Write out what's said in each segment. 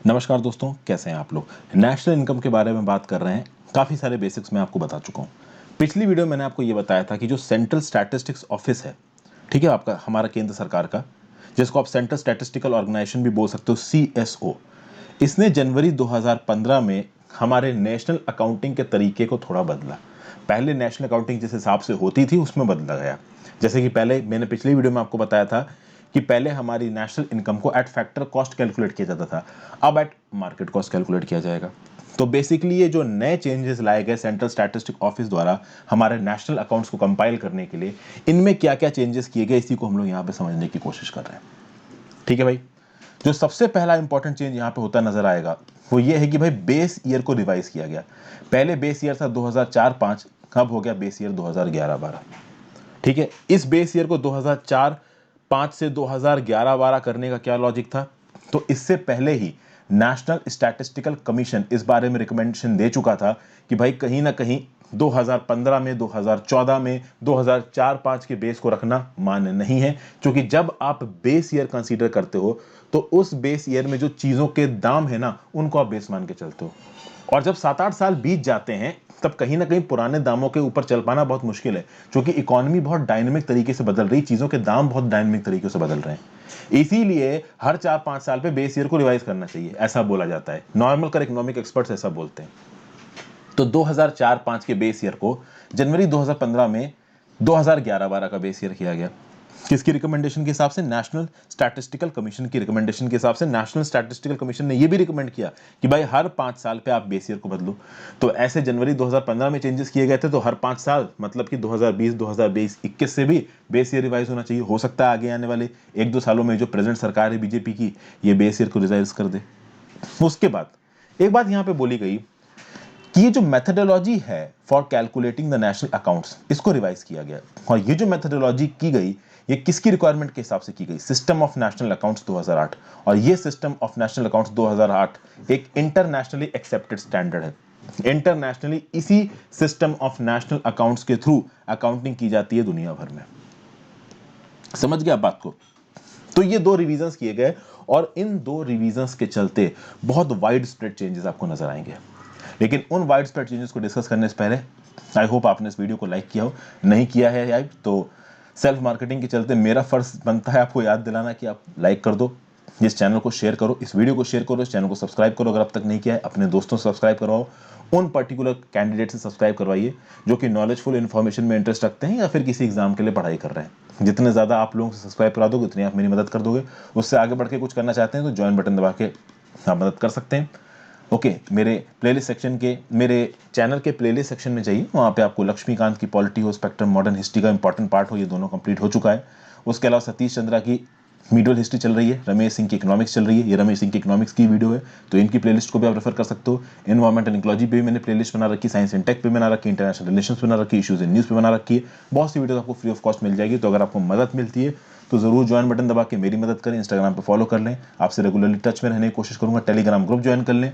नमस्कार दोस्तों, कैसे हैं आप लोग। नेशनल इनकम के बारे में बात कर रहे हैं। काफ़ी सारे बेसिक्स मैं आपको बता चुका हूँ। पिछली वीडियो मैंने आपको ये बताया था कि जो सेंट्रल स्टैटिस्टिक्स ऑफिस है, ठीक है, आपका हमारा केंद्र सरकार का, जिसको आप सेंट्रल स्टैटिस्टिकल ऑर्गेनाइजेशन भी बोल सकते हो, CSO, इसने जनवरी 2015 में हमारे नेशनल अकाउंटिंग के तरीके को थोड़ा बदला। पहले नेशनल अकाउंटिंग जिस हिसाब से होती थी उसमें बदला गया। जैसे कि पहले मैंने पिछली वीडियो में आपको बताया था कि पहले हमारी नेशनल इनकम को एट फैक्टर कॉस्ट कैलकुलेट किया जाता था, अब एट मार्केट कॉस्ट कैलकुलेट किया जाएगा। तो बेसिकली ये जो नए चेंजेस लाए गए सेंट्रल स्टैटिस्टिक ऑफिस द्वारा हमारे नेशनल अकाउंट्स को कंपाइल करने के लिए, इनमें क्या क्या चेंजेस किए गए इसी को हम लोग यहाँ पे समझने की कोशिश कर रहे हैं। ठीक है भाई। जो सबसे पहला इंपॉर्टेंट चेंज यहाँ पे होता नजर आएगा वो ये है कि भाई बेस ईयर को रिवाइज किया गया। पहले बेस ईयर था 2004-5, अब हो गया बेस ईयर 2011-12। ठीक है, इस बेस ईयर को 2004-5 से 2011-12 करने का क्या लॉजिक था, तो इससे पहले ही नेशनल स्टैटिस्टिकल कमीशन इस बारे में रिकमेंडेशन दे चुका था कि भाई कहीं ना कहीं 2015 में, 2014 में 2004-5 के बेस को रखना मान्य नहीं है, क्योंकि जब आप बेस ईयर कंसीडर करते हो तो उस बेस ईयर में जो चीजों के दाम है ना, उनको आप बेस मान के चलते हो। और जब 7-8 साल बीत जाते हैं तब कहीं ना कहीं पुराने दामों के ऊपर चल पाना बहुत मुश्किल है, क्योंकि इकोनॉमी बहुत डायनेमिक तरीके से बदल रही, चीजों के दाम बहुत डायनेमिक तरीके से बदल रहे हैं। इसीलिए हर 4-5 साल पे बेस ईयर को रिवाइज करना चाहिए, ऐसा बोला जाता है। नॉर्मल कर इकोनॉमिक एक्सपर्ट्स ऐसा बोलते हैं। तो 2004-5 के बेस ईयर को जनवरी 2015 में 2011-12 का बेस ईयर किया गया। किसकी रिकमेंडेशन के हिसाब से? नेशनल स्टैटिस्टिकल कमीशन की रिकमेंडेशन के हिसाब से। नेशनल स्टैटिस्टिकल कमीशन ने यह भी रिकमेंड किया कि भाई हर 5 साल पे आप बेस ईयर को बदलो। तो ऐसे जनवरी 2015 में चेंजेस किए गए थे, तो हर 5 साल मतलब कि 2020, 2022, 21 से भी बेस ईयर रिवाइज होना चाहिए। हो सकता है आगे आने वाले 1-2 सालों में जो प्रेजेंट सरकार है बीजेपी की, ये बेस ईयर को रिवाइज कर दे। उसके बाद एक बात यहां पे बोली गई कि ये जो मेथडोलॉजी है for calculating the national accounts, इसको रिवाइज किया गया। और ये जो मेथडोलॉजी की गई, ये किसकी रिक्वायरमेंट के हिसाब से की गई? System of national accounts 2008। और ये सिस्टम ऑफ नेशनल अकाउंट्स 2008 एक इंटरनेशनली एक्सेप्टेड स्टैंडर्ड है। इंटरनेशनली इसी सिस्टम ऑफ नेशनल अकाउंट्स के थ्रू अकाउंटिंग की जाती है दुनिया भर में। समझ गया बात को? तो ये 2 रिवीजन्स किए गए और इन 2 रिवीजन्स के चलते बहुत वाइड स्प्रेड चेंजेस आपको नजर आएंगे। लेकिन उन वाइड स्प्रेड चेंजेस को डिस्कस करने से पहले आई होप आपने इस वीडियो को लाइक किया हो। नहीं किया है यार तो सेल्फ मार्केटिंग के चलते मेरा फर्ज बनता है आपको याद दिलाना कि आप लाइक कर दो, इस चैनल को शेयर करो, इस वीडियो को शेयर करो, इस चैनल को सब्सक्राइब करो अगर अब तक नहीं किया है, अपने दोस्तों से सब्सक्राइब करवाओ, उन पर्टिकुलर कैंडिडेट से सब्सक्राइब करवाइए जो कि नॉलेजफुल इन्फॉर्मेशन में इंटरेस्ट रखते हैं या फिर किसी एग्जाम के लिए पढ़ाई कर रहे हैं। जितने ज़्यादा आप लोगों से सब्सक्राइब करा दोगे उतनी आप मेरी मदद कर दोगे। उससे आगे बढ़ के कुछ करना चाहते हैं तो ज्वाइन बटन दबा के आप मदद कर सकते हैं। ओके, मेरे प्लेलिस्ट सेक्शन के, मेरे चैनल के प्लेलिस्ट सेक्शन में जाइए, वहाँ पे आपको लक्ष्मीकांत की पॉलिटी हो, स्पेक्ट्रम मॉडर्न हिस्ट्री का इंपॉर्टेंट पार्ट हो, ये दोनों कंप्लीट हो चुका है। उसके अलावा सतीश चंद्रा की मीडियल हिस्ट्री चल रही है, रमेश सिंह की इकोनॉमिक्स चल रही है, ये रमेश सिंह की इकोनॉमिक्स की वीडियो है, तो इनकी प्लेलिस्ट को भी आप रेफर कर सकते हो। एनवायरमेंट एंड इकोलॉजी पे भी मैंने प्लेलिस्ट बना रखी, साइंस एंड टेक पे बना रखी, इंटरनेशनल रिलेशंस पे बना रखी, इश्यूज इन न्यूज़ पे बना रखी है। बहुत सी वीडियो आपको फ्री ऑफ कॉस्ट मिल जाएगी। तो अगर आपको मदद मिलती है तो जरूर ज्वाइन बटन दबा के मेरी मदद करें। इंस्टाग्राम पे फॉलो कर लें, आपसे रेगुलरली टच में रहने की कोशिश करूंगा। टेलीग्राम ग्रुप ज्वाइन कर लें,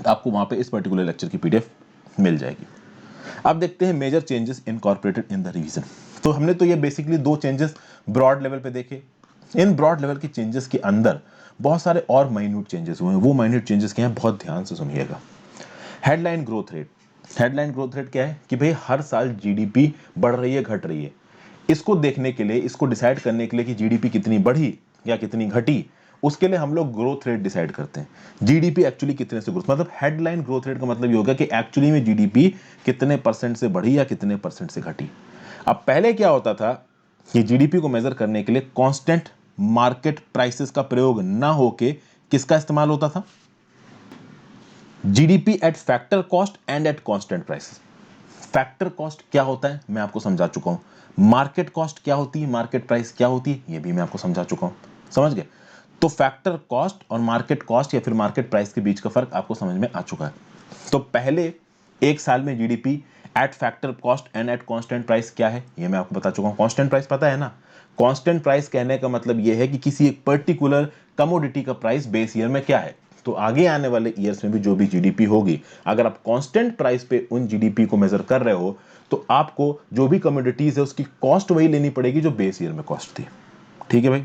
आपको वहां पे इस पर्टिकुलर लेक्चर की पीडीएफ मिल जाएगी। अब देखते हैं major changes incorporated in the revision. तो हमने तो ये बेसिकली 2 चेंजेस ब्रॉड लेवल पे देखे। इन ब्रॉड लेवल के चेंजेस के अंदर बहुत सारे और माइन्यूट चेंजेस हुए हैं। वो माइन्यूट चेंजेस क्या हैं, बहुत ध्यान से सुनिएगा। Headline growth rate. Headline growth rate क्या है कि भाई हर साल जीडीपी बढ़ रही है, घट रही है। इसको देखने के लिए, इसको डिसाइड करने के लिए कि जीडीपी कितनी बढ़ी या कितनी घटी, उसके लिए हम लोग ग्रोथ रेट डिसाइड करते हैं। जीडीपी एक्चुअली कितने से ग्रोथ, मतलब हेडलाइन ग्रोथ रेट का मतलब ये होगा कि एक्चुअली में जीडीपी कितने परसेंट से बढ़ी या कितने परसेंट से घटी। अब पहले क्या होता था कि जीडीपी को मेजर करने के लिए कांस्टेंट मार्केट प्राइसेस का प्रयोग ना होके किसका इस्तेमाल होता था? GDP at factor cost and at constant prices. Factor cost क्या होता है मैं आपको समझा चुका हूं। मार्केट कॉस्ट क्या होती है, मार्केट प्राइस क्या होती है, ये भी मैं आपको समझा चुका हूं। समझ गए? तो फैक्टर कॉस्ट और मार्केट कॉस्ट या फिर मार्केट प्राइस के बीच का फर्क आपको समझ में आ चुका है। तो पहले एक साल में GDP at factor cost and at constant price क्या है, ये मैं आपको बता चुका हूं। कांस्टेंट प्राइस पता है ना? कांस्टेंट प्राइस कहने का मतलब यह है कि किसी एक पर्टिकुलर कमोडिटी का प्राइस बेस ईयर में क्या है। तो आगे आने वाले ईयर्स में भी जो भी जीडीपी होगी, अगर आप कांस्टेंट प्राइस पे उन जीडीपी को मेजर कर रहे हो तो आपको जो भी कमोडिटीज है उसकी कॉस्ट वही लेनी पड़ेगी जो बेस ईयर में कॉस्ट थी। ठीक है भाई?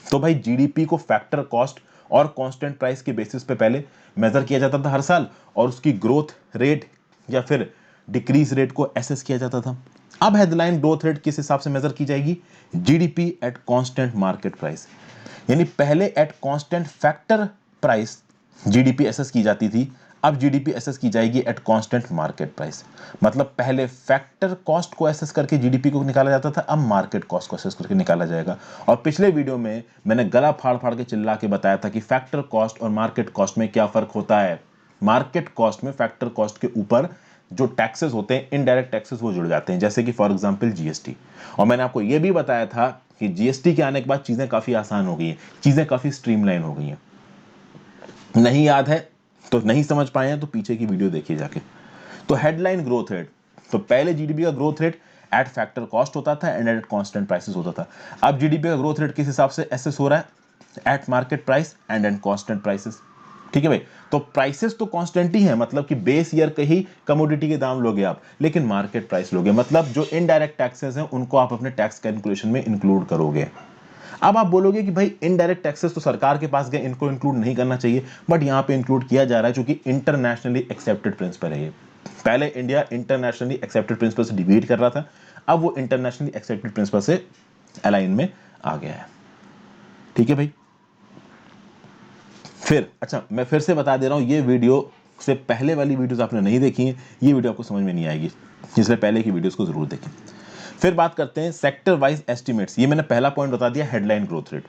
तो भाई जीडीपी को फैक्टर कॉस्ट और कांस्टेंट प्राइस के बेसिस पे पहले मेजर किया जाता था हर साल, और उसकी ग्रोथ रेट या फिर डिक्रीज रेट को एसेस किया जाता था। अब हेडलाइन ग्रोथ रेट किस हिसाब से मेजर की जाएगी? GDP at constant market price. यानी पहले at constant factor price GDP assess की जाती थी, अब जीडीपी एसेस की जाएगी एट कांस्टेंट मार्केट प्राइस। मतलब पहले फैक्टर कॉस्ट को एसेस करके जीडीपी को निकाला जाता था, अब मार्केट कॉस्ट को एसेस करके निकाला जाएगा। और पिछले वीडियो में मैंने गला फाड़ फाड़ के चिल्ला के बताया था कि फैक्टर कॉस्ट और मार्केट कॉस्ट में क्या फर्क होता है। मार्केट कॉस्ट में फैक्टर कॉस्ट के ऊपर जो टैक्सेस होते हैं, इनडायरेक्ट टैक्सेस, वो जुड़ जाते हैं, जैसे कि फॉर एग्जांपल जीएसटी। और मैंने आपको यह भी बताया था कि जीएसटी के आने के बाद चीजें काफी आसान हो गई हैं, चीजें काफी स्ट्रीमलाइन हो गई हैं। नहीं याद है तो नहीं समझ पाए हैं तो पीछे की वीडियो देखिए जाके। तो हेडलाइन ग्रोथ रेट, तो पहले जीडीपी का growth rate at factor cost होता था एंड एट कांस्टेंट प्राइसेस होता था। अब जीडीपी का ग्रोथ रेट किस हिसाब से एसेस हो रहा है? Eight market price and at constant prices. ठीक है भाई, तो प्राइसेस तो कांस्टेंट ही है, मतलब कि बेस ईयर के ही कमोडिटी के दाम लोगे आप, लेकिन मार्केट प्राइस लोगे, मतलब जो इनडायरेक्ट टैक्सेस हैं उनको आप अपने टैक्स कैलकुलेशन में इंक्लूड करोगे। अब आप बोलोगे कि भाई इनडायरेक्ट टैक्सेस तो सरकार के पास गए, इनको इंक्लूड नहीं करना चाहिए, बट यहां पे इंक्लूड किया जा रहा है क्योंकि इंटरनेशनली एक्सेप्टेड प्रिंसिपल है ये। पहले इंडिया इंटरनेशनली एक्सेप्टेड प्रिंसिपल से डिबेट कर रहा था, अब वो इंटरनेशनली एक्सेप्टेड प्रिंसिपल से अलाइन में आ गया है। ठीक है भाई, फिर अच्छा मैं फिर से बता दे रहा हूं, ये वीडियो से पहले वाली वीडियोस आपने नहीं देखी है, ये वीडियो आपको समझ में नहीं आएगी, इसलिए पहले की वीडियोस को जरूर देखें। फिर बात करते हैं सेक्टर वाइज एस्टिमेट्स। ये मैंने पहला पॉइंट बता दिया, हेडलाइन ग्रोथ रेट।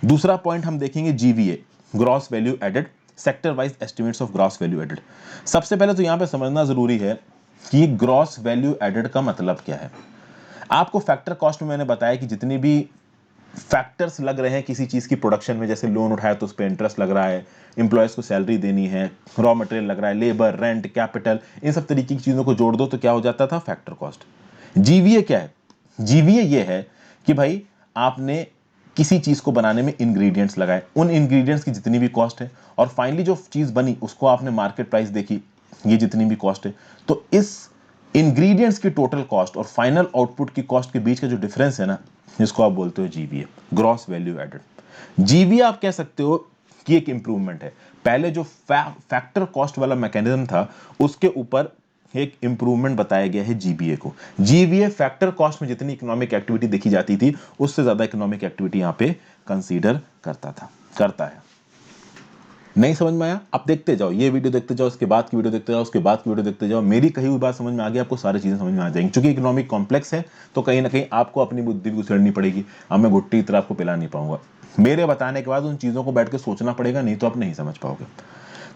दूसरा पॉइंट हम देखेंगे GVA, gross value added, sector wise estimates of gross value added. सबसे पहले तो यहां पे समझना जरूरी है कि ग्रॉस वैल्यू एडेड का मतलब क्या है। आपको फैक्टर कॉस्ट में मैंने बताया कि जितनी भी फैक्टर्स लग रहे हैं किसी चीज की प्रोडक्शन में, जैसे लोन उठाया तो उस पर इंटरेस्ट लग रहा है, इंप्लॉयज को सैलरी देनी है, रॉ मटेरियल लग रहा है, लेबर, रेंट, कैपिटल, इन सब तरीके की चीजों को जोड़ दो तो क्या हो जाता था? Factor cost. जीवीए क्या है? जीवीए ये है कि भाई आपने किसी चीज को बनाने में इंग्रेडिएंट्स लगाए, उन इंग्रेडिएंट्स की जितनी भी कॉस्ट है, और फाइनली जो चीज बनी उसको आपने मार्केट प्राइस देखी, ये जितनी भी कॉस्ट है, तो इस इंग्रेडिएंट्स की टोटल कॉस्ट और फाइनल आउटपुट की कॉस्ट के बीच का जो डिफरेंस है ना, जिसको आप बोलते हो GVA, gross value added. GVA आप कह सकते हो कि एक इंप्रूवमेंट है। पहले जो फैक्टर कॉस्ट वाला मैकेनिज्म था उसके ऊपर एक इंप्रूवमेंट बताया गया है जीबीए को। जीबीए फैक्टर कॉस्ट में जितनी इकोनॉमिक एक्टिविटी देखी जाती थी उससे ज्यादा इकोनॉमिक एक्टिविटी यहां पे कंसीडर करता है। नहीं समझ में आया? आप देखते जाओ, ये वीडियो देखते जाओ, उसके बाद की वीडियो देखते जाओ, उसके बाद की वीडियो देखते जाओ, मेरी कही हुई बात समझ में आ गई, आपको सारी चीजें समझ में आ जाएंगी। क्योंकि इकोनॉमिक कॉम्प्लेक्स है तो कहीं ना कहीं आपको अपनी बुद्धि भी उछेड़नी पड़ेगी। अब मैं भुट्टी की तरह आपको पिला नहीं पाऊंगा, मेरे बताने के बाद उन चीजों को बैठ के सोचना पड़ेगा, नहीं तो आप नहीं समझ पाओगे।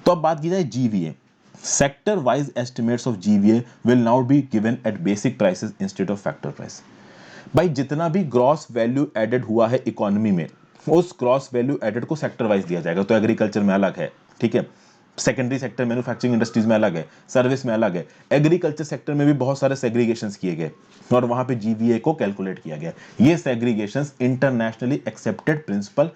तो अब बात की जाए GVA, sector wise estimates of GVA will now be given at basic prices instead of factor price. भाई जितना भी ग्रॉस वैल्यू एडेड हुआ है इकोनॉमी में, उस ग्रॉस वैल्यू एडेड को सेक्टर वाइज दिया जाएगा। तो एग्रीकल्चर में अलग है, ठीक है, सेकेंडरी सेक्टर मैन्युफैक्चरिंग इंडस्ट्रीज में अलग है, सर्विस में अलग है, एग्रीकल्चर सेक्टर में भी बहुत सारे सेग्रीगेशंस किए गए और वहां पे जीवीए को कैलकुलेट किया गया। ये सेग्रीगेशंस इंटरनेशनली एक्सेप्टेड प्रिंसिपल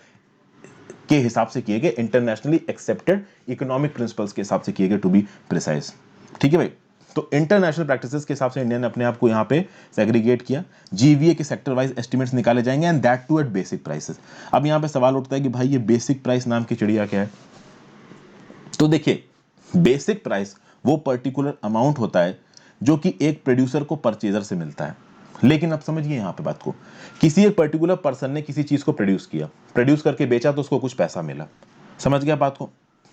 के हिसाब से किए गए, इंटरनेशनली एक्सेप्टेड इकोनॉमिक प्रिंसिपल्स के हिसाब से किए गए, टू बी प्रिसाइज। ठीक है भाई, तो इंटरनेशनल प्रैक्टिसेस के हिसाब से इंडिया ने अपने आप को यहां पे सेग्रीगेट किया। जीवीए के सेक्टर वाइज एस्टिमेट्स निकाले जाएंगे and that too at basic prices. अब यहां पे सवाल उठता है कि भाई ये बेसिक प्राइस नाम की चिड़िया क्या है? तो देखिए, बेसिक प्राइस वो पर्टिकुलर अमाउंट होता है जो कि एक प्रोड्यूसर को परचेजर से मिलता है। लेकिन अब समझिए यहां पे बात को, किसी एक पर्टिकुलर पर्सन ने किसी चीज को प्रोड्यूस किया, प्रोड्यूस करके बेचा तो उसको कुछ पैसा मिला, समझ गया बात को।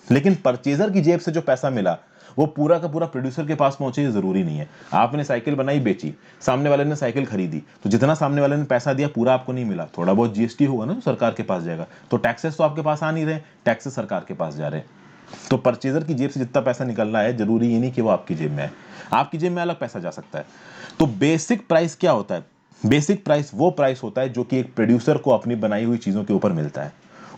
लेकिन परचेजर की जेब से जो पैसा मिला वो पूरा का पूरा प्रोड्यूसर के पास पहुंचे, ये जरूरी नहीं है। आपने साइकिल बनाई, बेची, सामने वाले ने साइकिल खरीदी, तो जितना सामने वाले ने पैसा दिया पूरा आपको नहीं मिला, थोड़ा बहुत जीएसटी होगा ना, तो सरकार के पास जाएगा। तो टैक्सेस तो आपके पास आ नहीं रहे, टैक्सेस सरकार के पास जा रहे हैं। तो परचेजर की जेब से जितना पैसा निकल रहा है जरूरी ये नहीं कि वो आपकी जेब में है, आपकी जेब में अलग पैसा जा सकता है। तो बेसिक प्राइस क्या होता है? बेसिक प्राइस वो प्राइस होता है जो कि एक प्रोड्यूसर को अपनी बनाई हुई चीजों के ऊपर मिलता है।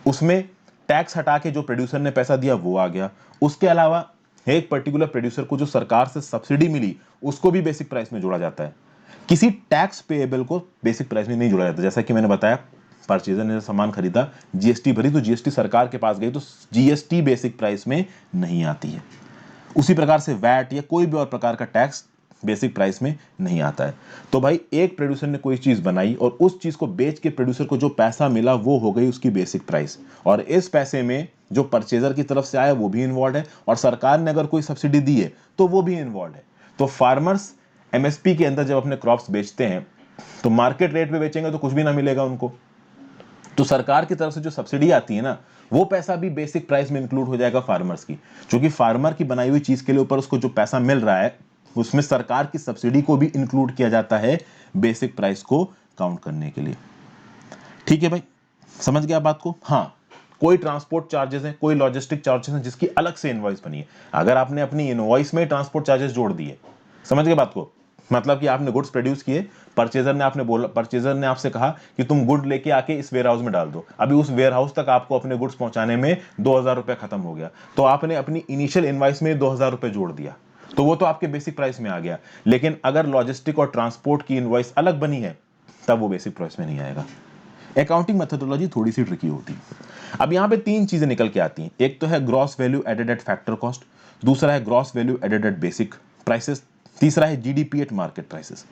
उसमें टैक्स हटा के जो प्रोड्यूसर ने पैसा दिया वो आ गया, उसके अलावा एक पर्टिकुलर प्रोड्यूसर को जो सरकार से सब्सिडी मिली उसको भी बेसिक प्राइस में जोड़ा जाता है। किसी टैक्स पेएबल को बेसिक प्राइस में नहीं जोड़ा जाता। जैसा कि मैंने बताया, परचेजर ने सामान खरीदा, जीएसटी भरी, तो जीएसटी सरकार के पास गई, तो जीएसटी बेसिक प्राइस में नहीं आती है। उसी प्रकार से वैट या कोई भी और प्रकार का टैक्स बेसिक प्राइस में नहीं आता है। तो भाई एक प्रोड्यूसर ने कोई चीज बनाई और उस चीज को बेच के प्रोड्यूसर को जो पैसा मिला वो हो गई उसकी बेसिक प्राइस, और इस पैसे में जो परचेजर की तरफ से आया वो भी इन्वॉल्व है, और सरकार ने अगर कोई सब्सिडी दी है तो वो भी इन्वॉल्व है। तो फार्मर्स एमएसपी के अंदर जब अपने क्रॉप्स बेचते हैं तो मार्केट रेट पे बेचेंगे तो कुछ भी ना मिलेगा उनको, तो सरकार की तरफ से जो सब्सिडी आती है ना वो पैसा भी बेसिक प्राइस में इंक्लूड हो जाएगा फार्मर्स की, क्योंकि फार्मर की बनाई हुई चीज के लिए ऊपर उसको जो पैसा मिल रहा है उसमें सरकार की सब्सिडी को भी इंक्लूड किया जाता है बेसिक प्राइस को काउंट करने के लिए। ठीक है भाई, समझ गया बात को? हाँ, कोई ट्रांसपोर्ट चार्जेस हैं, कोई लॉजिस्टिक चार्जेस हैं जिसकी अलग से इनवॉइस बनी है। अगर आपने अपनी इनवॉइस में ट्रांसपोर्ट चार्जेस जोड़ दिए, समझ गए बात को, मतलब कि आपने गुड्स प्रोड्यूस किए, परचेजर ने आपसे कहा कि तुम गुड लेके आके इस वेयर हाउस में डाल दो, अभी उस वेयर हाउस तक आपको अपने गुड्स पहुंचाने में 2000 रुपए खत्म हो गया, तो आपने अपनी इनिशियल इनवॉइस में 2000 रुपए जोड़ दिया, तो वो तो आपके बेसिक प्राइस में आ गया। लेकिन अगर लॉजिस्टिक और ट्रांसपोर्ट की इनवॉइस अलग बनी है तब वो बेसिक प्राइस में नहीं आएगा। अकाउंटिंग मेथोडोलॉजी थोड़ी सी ट्रिकी होती है। अब यहां पे तीन चीजें निकल के आती हैं, एक तो है gross value added at factor cost, दूसरा है gross value added at basic prices, तीसरा है जीडीपी एट मार्केट प्राइसेस।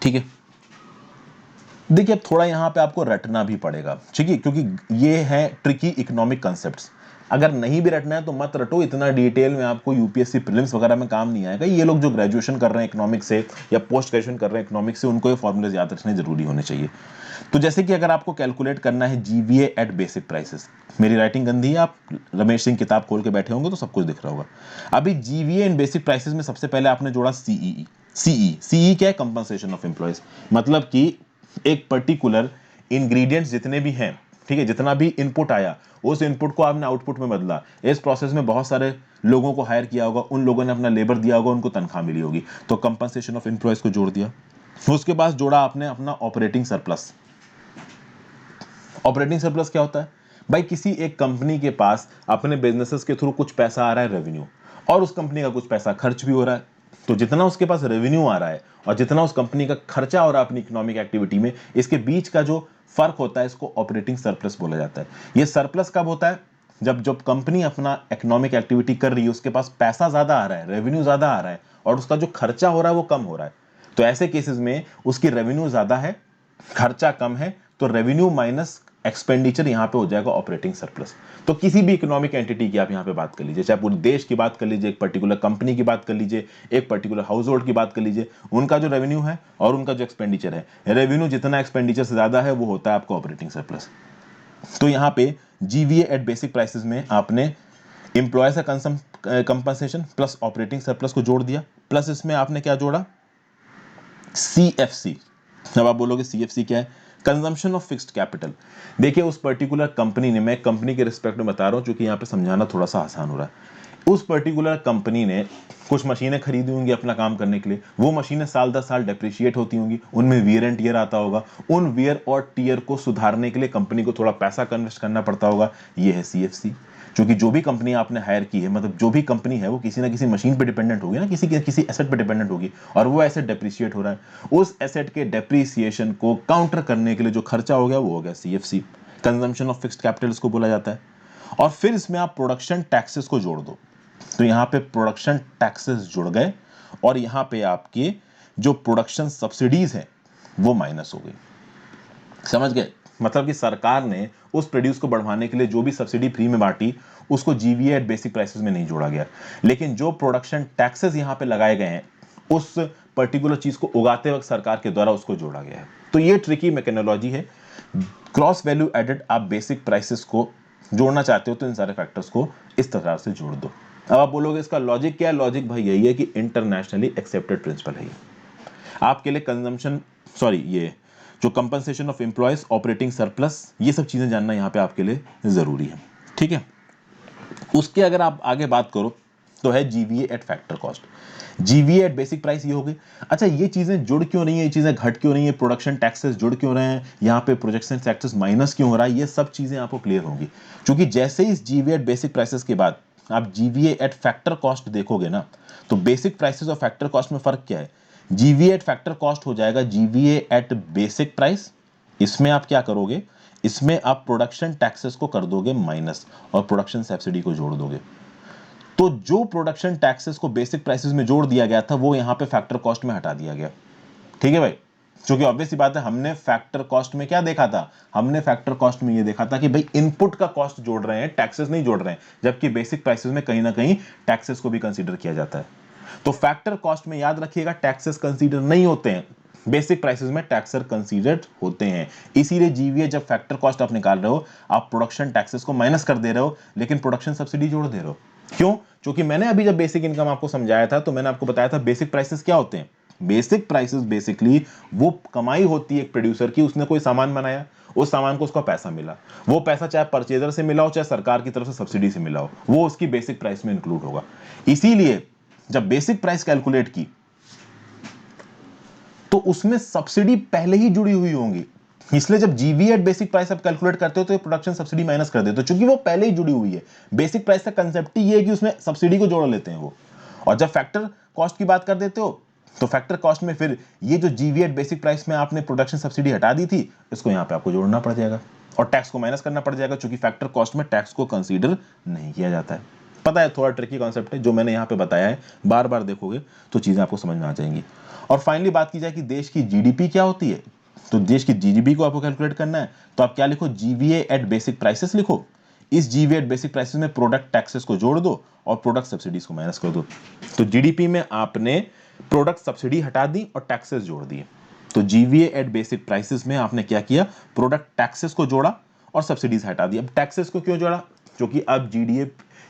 ठीक है, देखिए अब थोड़ा यहां पे आपको रटना भी पड़ेगा, ठीक है, क्योंकि ये है ट्रिकी इकोनॉमिक कॉन्सेप्ट्स। अगर नहीं भी रटना है तो मत रटो, इतना डिटेल में आपको यूपीएससी प्रीलिम्स वगैरह में काम नहीं आएगा। ये लोग जो ग्रेजुएशन कर रहे हैं इकोनॉमिक्स से या पोस्ट ग्रेजुएशन कर रहे हैं इकोनॉमिक्स से, उनको ये फॉर्मूलेज याद रखने जरूरी होने चाहिए। तो जैसे कि अगर आपको कैलकुलेट करना है जीवीए एट बेसिक प्राइसेस, मेरी राइटिंग गंदी है, आप रमेश सिंह किताब खोल के बैठे होंगे तो सब कुछ दिख रहा होगा। अभी जीवीए इन बेसिक प्राइसेस में सबसे पहले आपने जोड़ा सीई। सीई क्या है? कंपनसेशन ऑफ एम्प्लॉयज, मतलब कि एक पर्टिकुलर इंग्रेडिएंट्स जितने भी हैं, ठीक है, जितना भी इनपुट आया उस इनपुट को आपने आउटपुट में बदला, इस प्रोसेस में बहुत सारे लोगों को हायर किया होगा, उन लोगों ने अपना लेबर दिया होगा, उनको तनख्वाह मिली होगी, तो कंपनसेशन ऑफ एम्प्लॉयज को जोड़ दिया। उसके बाद जोड़ा आपने अपना ऑपरेटिंग सरप्लस। ऑपरेटिंग सरप्लस क्या होता है भाई? किसी एक कंपनी के पास अपने बिजनेसेस के थ्रू कुछ पैसा आ रहा है रेवेन्यू, और उस कंपनी का कुछ पैसा खर्च भी हो रहा है, तो जितना उसके पास रेवेन्यू आ रहा है और जितना उस कंपनी का खर्चा हो रहा है अपनी इकोनॉमिक एक्टिविटी में, इसके बीच का जो फर्क होता है इसको ऑपरेटिंग सरप्लस बोला जाता है। ये सरप्लस कब होता है? जब जब कंपनी अपना इकोनॉमिक एक्टिविटी कर रही है, उसके पास पैसा ज्यादा आ रहा है, रेवेन्यू ज्यादा आ रहा है, और उसका जो खर्चा हो रहा है वो कम हो रहा है। तो ऐसे केसेस में उसकी रेवेन्यू ज्यादा है, खर्चा कम है, तो रेवेन्यू माइनस एक्सपेंडिचर यहां पे हो जाएगा ऑपरेटिंग सरप्लस। तो किसी भी इकोनॉमिक एंटिटी की आप यहां पे बात कर लीजिए, चाहे पूरे देश की बात कर लीजिए, एक पर्टिकुलर कंपनी की बात कर लीजिए, एक पर्टिकुलर हाउस होल्ड की बात कर लीजिए, उनका जो रेवेन्यू है और उनका जो एक्सपेंडिचर है, रेवेन्यू जितना एक्सपेंडिचर से ज्यादा है वो होता है आपका ऑपरेटिंग सरप्लस। तो यहां पे जीवीए एट बेसिक प्राइसेस में आपने इंप्लॉय का कंपनसेशन प्लस ऑपरेटिंग सरप्लस को जोड़ दिया, प्लस इसमें आपने क्या जोड़ा? सीएफसी। अब आप बोलोगे सीएफसी क्या है? Consumption of fixed capital. देखिए उस पर्टिकुलर कंपनी ने, मैं कंपनी के रिस्पेक्ट में बता रहा हूं क्योंकि यहां पे समझाना थोड़ा सा आसान हो रहा है। उस पर्टिकुलर कंपनी ने कुछ मशीनें खरीदी होंगी अपना काम करने के लिए, वो मशीनें साल दर साल डेप्रिशिएट होती होंगी, उनमें वियर एंड टीयर आता होगा, उन वियर और टीयर को सुधारने के लिए कंपनी को थोड़ा पैसा इन्वेस्ट करना पड़ता होगा, ये है सीएफसी। क्योंकि जो भी कंपनी आपने हायर की है, मतलब जो भी कंपनी है वो किसी ना किसी मशीन पे डिपेंडेंट होगी ना, किसी एसेट पे डिपेंडेंट होगी, और वो एसेट डेप्रिशिएट हो रहा है, उस एसेट के डेप्रिसिएशन को काउंटर करने के लिए जो खर्चा हो गया वो हो गया CFC, consumption of fixed capital इसको बोला जाता है। और फिर इसमें आप प्रोडक्शन टैक्सेस को जोड़ दो, तो यहां पे प्रोडक्शन टैक्सेस जुड़ गए, और यहां पे आपके जो प्रोडक्शन सब्सिडीज हैं वो माइनस हो गई। समझ गए? मतलब कि सरकार ने उस प्रोड्यूस को बढ़वाने के लिए जो भी सब्सिडी फ्री में बांटी उसको जीवीए एट बेसिक प्राइसेस में नहीं जोड़ा गया, लेकिन जो प्रोडक्शन टैक्सेस यहां पे लगाए गए हैं उस पर्टिकुलर चीज को उगाते वक्त सरकार के द्वारा उसको जोड़ा गया है। तो ये ट्रिकी मैकेनोलॉजी है। क्रॉस वैल्यू एडेड आप बेसिक प्राइसेस को जोड़ना चाहते हो तो इन सारे फैक्टर्स को इस तरह से जोड़ दो। अब आप बोलोगे इसका लॉजिक क्या है? लॉजिक भाई यही है कि इंटरनेशनली एक्सेप्टेड प्रिंसिपल है ये आपके लिए। कंजम्पशन, सॉरी, ये जो compensation of employees, operating surplus, ये सब चीजें जानना यहां पे आपके लिए जरूरी है। ठीक है, उसके अगर आप आगे बात करो तो है GVA eight factor cost. GVA eight basic price ये हो गई। अच्छा, ये चीजें जुड़ क्यों नहीं है, ये चीजें घट क्यों नहीं है, प्रोडक्शन टैक्सेस जुड़ क्यों रहे हैं, यहाँ पे प्रोडक्शन टैक्सेस माइनस क्यों हो रहा है, ये सब चीजें आपको क्लियर होंगी। क्योंकि जैसे ही इस जीवीए एट बेसिक प्राइसेस के बाद आप जीवीए एट फैक्टर कॉस्ट देखोगे ना, तो बेसिक प्राइसेस और फैक्टर कॉस्ट में फर्क क्या है? जीवीए एट फैक्टर कॉस्ट हो जाएगा जीवीए एट बेसिक प्राइस। इसमें आप क्या करोगे? इसमें आप प्रोडक्शन टैक्सेस को कर दोगे माइनस और प्रोडक्शन सब्सिडी को जोड़ दोगे। तो जो प्रोडक्शन टैक्सेस को बेसिक प्राइसेस में जोड़ दिया गया था वो यहां पे फैक्टर कॉस्ट में हटा दिया गया। ठीक है भाई, क्योंकि ऑब्वियस सी बात है, हमने फैक्टर कॉस्ट में क्या देखा था, हमने फैक्टर कॉस्ट में ये देखा था कि भाई इनपुट का कॉस्ट जोड़ रहे हैं, टैक्सेस नहीं जोड़ रहे हैं, जबकि बेसिक प्राइसेस में कहीं ना कहीं टैक्सेस को भी कंसीडर किया जाता है। तो फैक्टर कॉस्ट में याद रखिएगा टैक्सेस कंसीडर नहीं होते हैं, बेसिक प्राइसेस में टैक्सर कंसीडर्ड होते हैं। इसीलिए जीवीए जब फैक्टर कॉस्ट आप निकाल रहे हो, आप प्रोडक्शन टैक्सेस को माइनस कर दे रहे हो, लेकिन प्रोडक्शन सब्सिडी जोड़ दे रहे हो। क्यों? क्योंकि मैंने अभी जब बेसिक इनकम आपको समझाया था तो मैंने आपको बताया था बेसिक प्राइसेस क्या होते हैं। बेसिक प्राइसेस बेसिकली वो कमाई होती है एक प्रोड्यूसर की, उसने कोई सामान बनाया, उस सामान को उसका पैसा मिला, वो पैसा चाहे परचेजर से मिला हो चाहे सरकार की तरफ से सब्सिडी से मिला हो, वो उसकी बेसिक प्राइस में इंक्लूड होगा। इसीलिए जब बेसिक प्राइस कैलकुलेट की तो उसमें सब्सिडी पहले ही जुड़ी हुई होंगी, इसलिए जब जीवी एट बेसिक प्राइस आप कैलकुलेट करते हो तो प्रोडक्शन सब्सिडी माइनस कर देते हो, क्योंकि वो पहले ही जुड़ी हुई है। बेसिक प्राइस का कंसेप्ट ही ये है कि उसमें सब्सिडी को जोड़ लेते हैं वो। और जब फैक्टर कॉस्ट की बात कर देते हो तो फैक्टर कॉस्ट में फिर ये जो जीवी एट बेसिक प्राइस में आपने प्रोडक्शन सब्सिडी हटा दी थी, इसको यहां पे आपको जोड़ना पड़ जाएगा और टैक्स को माइनस करना पड़ जाएगा, क्योंकि फैक्टर कॉस्ट में टैक्स को कंसीडर नहीं किया जाता है। पता है, थोड़ा ट्रिकी कॉन्सेप्ट है, जो मैंने यहां पे बताया है, बार बार देखोगे तो चीजें आपको समझ में आ जाएंगी। और फाइनली बात की जाए कि देश की जीडीपी क्या होती है, तो देश की जीडीपी को आपको कैलकुलेट करना है तो आप क्या लिखो, जीवीए एट बेसिक प्राइसेस लिखो। इस जीवीए एट बेसिक प्राइसेस में प्रोडक्ट टैक्सेस को जोड़ दो और प्रोडक्ट सब्सिडीज को माइनस कर दो। तो जीडीपी में आपने प्रोडक्ट सब्सिडी हटा दी और टैक्सेस जोड़ दिए। तो जीवीए एट बेसिक प्राइसेस में आपने क्या किया, प्रोडक्ट टैक्सेस को जोड़ा और सब्सिडीज हटा दी। अब टैक्सेस को क्यों जोड़ा, क्योंकि अब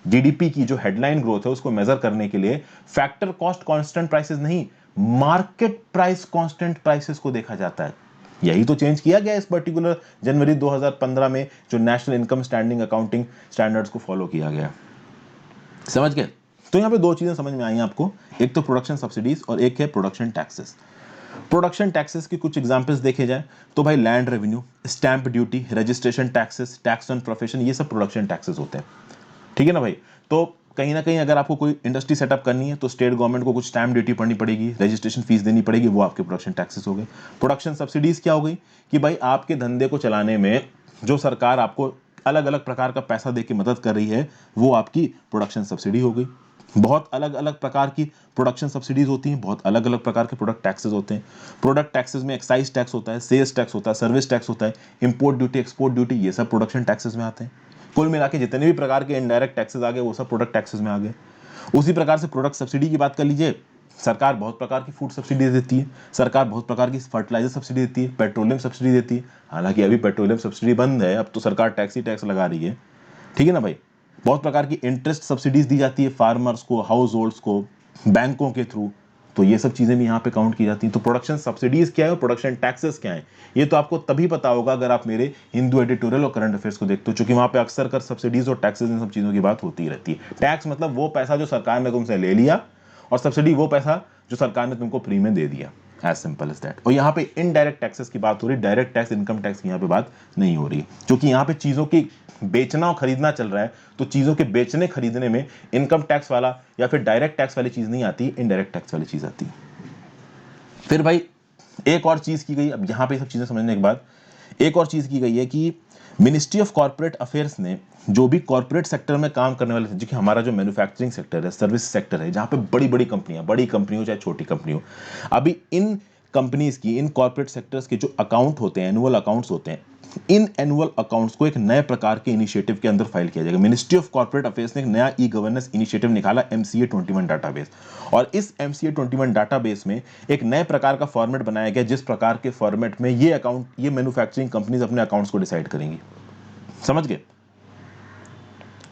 जीडीपी की जो हेडलाइन ग्रोथ है उसको मेजर करने के लिए फैक्टर कॉस्ट कांस्टेंट प्राइसेस नहीं, मार्केट प्राइस कांस्टेंट प्राइसेस को देखा जाता है। यही तो चेंज किया गया इस पर्टिकुलर जनवरी 2015 में, जो national income standing accounting standards को फॉलो किया गया। समझ गए? तो यहां पे दो चीजें समझ में आई आपको, एक तो प्रोडक्शन सब्सिडीज और एक है प्रोडक्शन टैक्सेस। प्रोडक्शन टैक्सेस की कुछ एग्जांपल्स देखे जाए तो भाई land revenue, stamp duty, registration taxes, tax on profession, ये सब प्रोडक्शन टैक्सेस होते हैं। ठीक है ना भाई? तो कहीं ना कहीं अगर आपको कोई इंडस्ट्री सेटअप करनी है तो स्टेट गवर्नमेंट को कुछ स्टैंप ड्यूटी भरनी पड़ेगी, रजिस्ट्रेशन फीस देनी पड़ेगी, वो आपके प्रोडक्शन टैक्सेस हो गए। प्रोडक्शन सब्सिडीज क्या हो गई कि भाई आपके धंधे को चलाने में जो सरकार आपको अलग अलग प्रकार का पैसा दे के मदद कर रही है, वो आपकी प्रोडक्शन सब्सिडी हो गई। बहुत अलग अलग प्रकार की प्रोडक्शन सब्सिडीज होती हैं, बहुत अलग अलग प्रकार के प्रोडक्ट टैक्सेस होते हैं। प्रोडक्ट टैक्सेस में एक्साइज टैक्स होता है, सेल्स टैक्स होता है, सर्विस टैक्स होता है, इंपोर्ट ड्यूटी, एक्सपोर्ट ड्यूटी, ये सब प्रोडक्शन टैक्सेस में आते हैं। कुल मिला के जितने भी प्रकार के इनडायरेक्ट टैक्सेस आ गए वो सब प्रोडक्ट टैक्सेस में आ गए। उसी प्रकार से प्रोडक्ट सब्सिडी की बात कर लीजिए, सरकार बहुत प्रकार की फूड सब्सिडी देती है, सरकार बहुत प्रकार की फर्टिलाइजर सब्सिडी देती है, पेट्रोलियम सब्सिडी देती है। हालांकि अभी पेट्रोलियम सब्सिडी बंद है, अब तो सरकार टैक्स ही टैक्स लगा रही है। ठीक है ना भाई? बहुत प्रकार की इंटरेस्ट सब्सिडीज दी जाती है फार्मर्स को, हाउस होल्ड्स को, बैंकों के थ्रू। तो ये सब चीजें भी यहाँ पे काउंट की जाती हैं। तो प्रोडक्शन सब्सिडीज क्या है और प्रोडक्शन टैक्सेस क्या है, ये तो आपको तभी पता होगा अगर आप मेरे हिंदू एडिटोरियल और करंट अफेयर्स को देखते हो, क्योंकि वहां पे अक्सर कर सब्सिडीज और टैक्सेस इन सब चीजों की बात होती रहती है। टैक्स मतलब वो पैसा जो सरकार ने तुमसे ले लिया, और सब्सिडी वो पैसा जो सरकार ने तुमको फ्री में दे दिया। As simple as that. और यहाँ पे इनडायरेक्ट टैक्सेस की बात हो रही है, डायरेक्ट टैक्स, इनकम टैक्स की यहाँ पे बात नहीं हो रही, क्योंकि यहाँ पे चीजों की बेचना और खरीदना चल रहा है। तो चीजों के बेचने खरीदने में इनकम टैक्स वाला या फिर डायरेक्ट टैक्स वाली चीज नहीं आती, इनडायरेक्ट टैक्स वाली चीज आती है। फिर भाई एक और चीज की गई, अब यहां पे सब चीजें समझने के बाद एक और चीज की गई है कि मिनिस्ट्री ऑफ कॉर्पोरेट अफेयर्स ने जो भी कॉर्पोरेट सेक्टर में काम करने वाले, जो कि हमारा जो मैन्युफैक्चरिंग सेक्टर है, सर्विस सेक्टर है, जहां पे बड़ी बड़ी कंपनियां, बड़ी कंपनी हो चाहे छोटी कंपनी हो, अभी इन कंपनीज की, इन कॉर्पोरेट सेक्टर्स के जो अकाउंट होते हैं, एनुअल अकाउंट्स होते हैं, इन एनुअल अकाउंट्स को एक नए प्रकार के इनिशिएटिव के अंदर फाइल किया जाएगा। मिनिस्ट्री ऑफ कॉर्पोरेट अफेयर्स ने एक नया ई गवर्नेंस इनिशिएटिव निकाला, MCA 21 डाटाबेस। और इस MCA 21 डाटाबेस में एक नए प्रकार का फॉर्मेट बनाया गया, जिस प्रकार के फॉर्मेट में ये अकाउंट, ये मैन्युफैक्चरिंग कंपनीज अपने अकाउंट्स को डिसाइड करेंगी। समझ गए?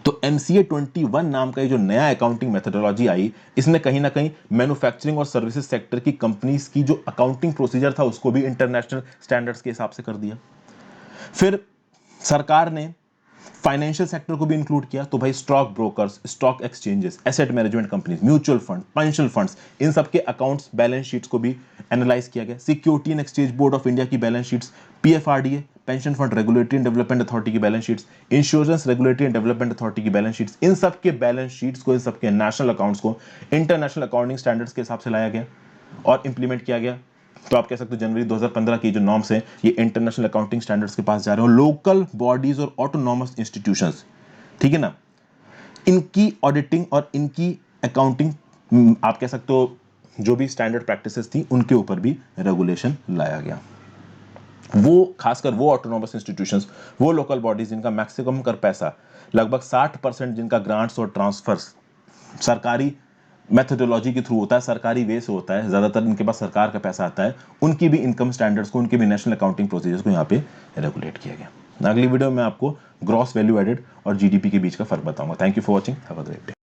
तो MCA 21 नाम का ये जो नया अकाउंटिंग मेथोडोलॉजी आई, इसने कहीं ना कहीं मैन्युफैक्चरिंग और सर्विसेज सेक्टर की कंपनीज की जो अकाउंटिंग प्रोसीजर था उसको भी इंटरनेशनल स्टैंडर्ड्स के हिसाब से कर दिया। फिर सरकार ने फाइनेंशियल सेक्टर को भी इंक्लूड किया। तो भाई stock brokers, stock exchanges, asset management companies, mutual fund, pension funds, इन सब के अकाउंट्स, बैलेंस शीट्स को भी एनालाइज किया गया। Security and exchange board of India की balance sheets, PFRDA, pension fund regulatory and development authority की balance sheets, insurance regulatory and development authority की बैलेंस शीट्स, इन सब के बैलेंस शीट्स को, इन सब के नेशनल अकाउंट्स को इंटरनेशनल अकाउंटिंग स्टैंडर्ड्स के हिसाब से लाया गया और इंप्लीमेंट किया गया। तो आप कह सकते हो जनवरी 2015 की जो नॉर्म्स हैं, ये इंटरनेशनल अकाउंटिंग स्टैंडर्ड्स के पास जा रहे हैं। लोकल बॉडीज और ऑटोनॉमस इंस्टीट्यूशंस, ठीक है ना, इनकी ऑडिटिंग और इनकी अकाउंटिंग आप कह सकते हो जो भी स्टैंडर्ड प्रैक्टिसेस थी उनके ऊपर भी रेगुलेशन लाया गया। वो खासकर वो ऑटोनोमस इंस्टीट्यूशंस, वो लोकल बॉडीज जिनका मैक्सिमम कर पैसा लगभग 60% जिनका ग्रांट्स और ट्रांसफर्स सरकारी मेथोडोलॉजी के थ्रू होता है, सरकारी वे से होता है, ज़्यादातर इनके पास सरकार का पैसा आता है, उनकी भी इनकम स्टैंडर्ड्स को, उनके भी नेशनल अकाउंटिंग प्रोसीजर्स को यहाँ पे रेगुलेट किया गया। अगली वीडियो में आपको ग्रॉस वैल्यू एडेड और जीडीपी के बीच का फर्क बताऊंगा। Thank you for watching, have a great day.